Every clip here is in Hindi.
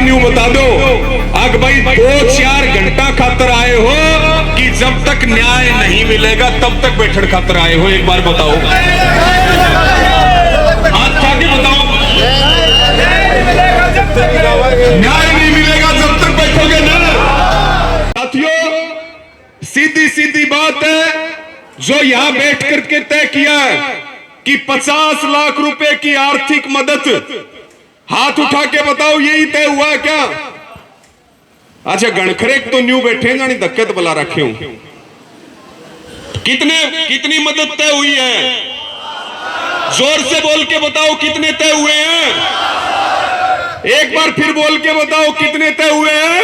न्यू बता दो। अग भाई 2-4 घंटा खातर आए हो कि जब तक न्याय नहीं मिलेगा तब तक बैठन खातर आए हो? एक बार बताओ, हाथ उठा के बताओ। न्याय नहीं मिलेगा जब तक बैठोगे ना। साथियों, सीधी सीधी बात है जो यहां बैठ करके तय किया है कि 50 लाख रुपए की आर्थिक मदद, हाथ उठा के बताओ यही तय हुआ है क्या? अच्छा, गणखरेक तो न्यू बैठेगा नहीं, धक्के तो बुला रखे हूं। कितनी मदद तय हुई है? जोर से बोल के बताओ कितने तय हुए हैं? एक बार फिर बोल के बताओ कितने तय हुए हैं?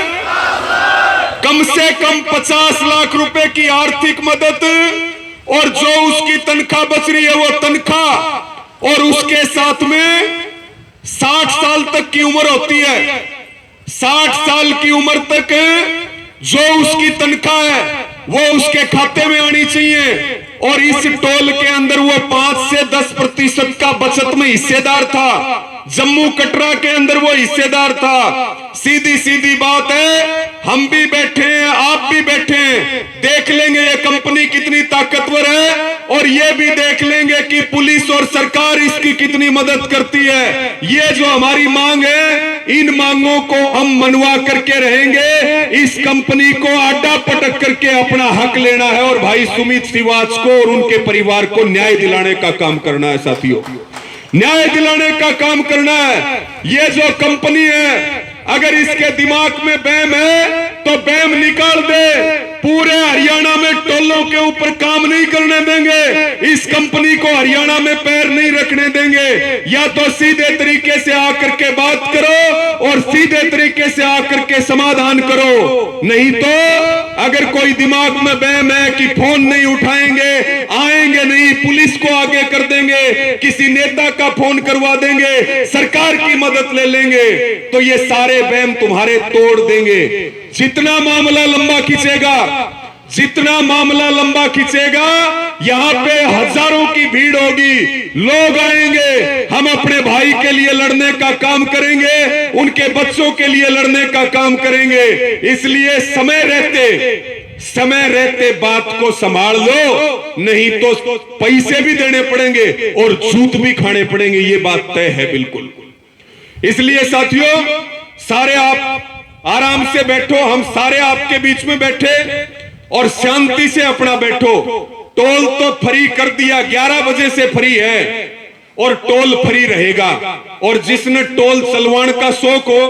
कम से कम 50 लाख रुपए की आर्थिक मदद, और जो उसकी तनख्वाह बच रही है वो तनख्वाह, और उसके साथ में 60 साल तक की उम्र होती है, 60 साल की उम्र तक जो उसकी तनख्वाह है वो उसके खाते में आनी चाहिए। और इस टोल के अंदर वो 5 से 10% का बचत में हिस्सेदार था। जम्मू कटरा के अंदर वो हिस्सेदार था। सीधी सीधी बात है, हम भी बैठे हैं, आप भी बैठे हैं, देख लेंगे ये कंपनी कितनी ताकतवर है, और ये भी देख लेंगे कि पुलिस और सरकार इसकी कितनी मदद करती है। ये जो हमारी मांग है, इन मांगों को हम मनवा करके रहेंगे। इस कंपनी को आडा पटक करके अपना हक लेना है, और भाई सुमित सिवाच को और उनके परिवार को न्याय दिलाने का काम करना है। साथियों, न्याय दिलाने का काम करना है। ये जो कंपनी है, अगर इसके दिमाग में बैम है तो बैम निकाल दे। पूरे हरियाणा में टोलों के ऊपर काम नहीं करने देंगे, इस कंपनी को हरियाणा में पैर नहीं रखने देंगे। या तो सीधे तरीके से आकर के बात करो और सीधे तरीके से आकर के समाधान करो, नहीं तो अगर कोई दिमाग में बैम है कि फोन नहीं उठाएंगे, आएंगे नहीं, पुलिस को आगे कर देंगे, किसी नेता का फोन करवा देंगे, सरकार की मदद ले लेंगे, तो ये सारे बैम तुम्हारे तोड़ देंगे। जितना मामला लंबा खींचेगा, जितना मामला लंबा खींचेगा, यहां पे हजारों की भीड़ होगी, लोग आएंगे, हम अपने भाई के लिए लड़ने का काम करेंगे, उनके बच्चों के लिए लड़ने का काम करेंगे। इसलिए समय रहते बात को संभाल लो, नहीं तो पैसे भी देने पड़ेंगे और जूत भी खाने पड़ेंगे, ये बात तय है बिल्कुल। इसलिए साथियों, सारे आप आराम से बैठो, हम सारे आपके बीच में बैठे, और शांति से अपना बैठो। टोल तो फ्री कर दिया, 11 बजे से फ्री है और टोल फ्री रहेगा। और जिसने टोल चलवान का शौक हो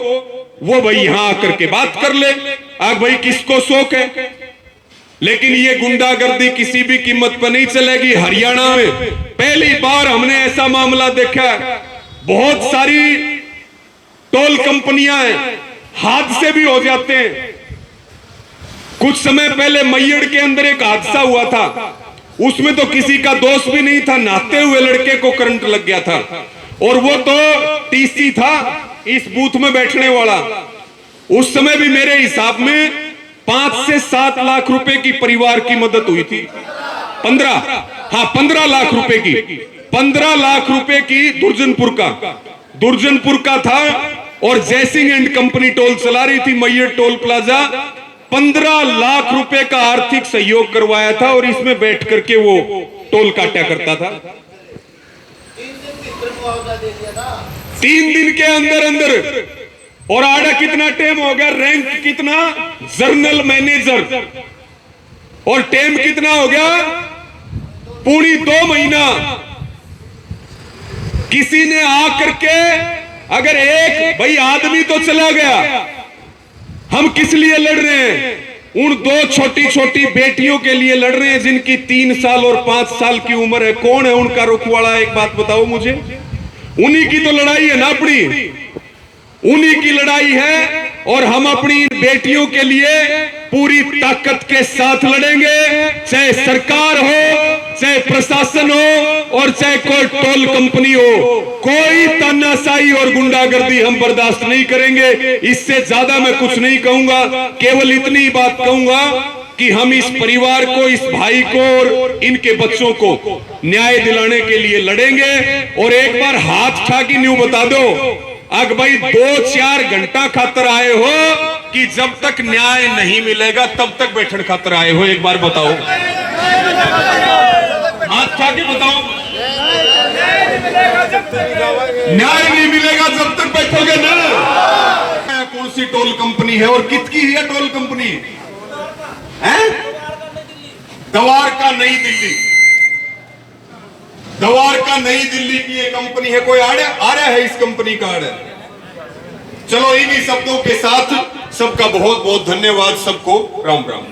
वो भाई यहां आकर के बात कर ले। आग भाई किसको शौक है, लेकिन ये गुंडागर्दी किसी भी कीमत पर नहीं चलेगी। हरियाणा में पहली बार हमने ऐसा मामला देखा है। बहुत सारी टोल कंपनियां हैं, हादसे भी हो जाते हैं। कुछ समय पहले मैयड़ के अंदर एक हादसा हुआ था, उसमें तो किसी का दोष भी नहीं था, नहाते हुए लड़के को करंट लग गया था, और वो तो टीसी था इस बूथ में बैठने वाला। उस समय भी मेरे हिसाब में 5 से 7 लाख रुपए की परिवार की मदद हुई थी। 15 लाख रुपए की, 15 लाख रुपए की दुर्जनपुर का था, और जयसिंह एंड कंपनी टोल चला रही थी मैयड़ टोल प्लाजा। 15 लाख रुपए का आर्थिक सहयोग करवाया था, और इसमें बैठ करके वो टोल काटा करता था। 3 दिन के अंदर और आड़ा कितना टाइम हो गया, रैंक कितना, जर्नल मैनेजर, और टाइम कितना हो गया, पूरी 2 महीना। किसी ने आकर के, अगर एक भाई आदमी तो चला गया, हम किस लिए लड़ रहे हैं? उन 2 छोटी छोटी बेटियों के लिए लड़ रहे हैं जिनकी 3 साल और 5 साल की उम्र है। कौन है उनका रुखवाड़ा, एक बात बताओ मुझे। उन्हीं की तो लड़ाई है ना, अपनी उन्हीं की लड़ाई है, और हम अपनी इन बेटियों के लिए पूरी ताकत के साथ लड़ेंगे, चाहे सरकार हो, चाहे प्रशासन हो, और चाहे कोई टोल कंपनी हो। कोई तानाशाही और गुंडागर्दी हम बर्दाश्त नहीं करेंगे। इससे ज्यादा मैं कुछ नहीं कहूंगा, केवल इतनी बात कहूंगा कि हम इस परिवार को, इस भाई को और इनके बच्चों को न्याय दिलाने के लिए लड़ेंगे। और एक बार हाथ उठा के न्यू बता दो, अग भाई 2-4 घंटा खातर आए हो कि जब तक न्याय नहीं मिलेगा तब तक बैठने खातर आए हो? एक बार बताओ, हाथ उठा के बताओ। न्याय नहीं मिलेगा जब तक बैठोगे ना। कौन सी टोल कंपनी है और कितकी है टोल कंपनी है? द्वारका नई दिल्ली, द्वारका नई दिल्ली की ये कंपनी है। कोई आ रहा है इस कंपनी का आड़े? चलो इन्हीं शब्दों के साथ सबका बहुत बहुत धन्यवाद, सबको राम राम।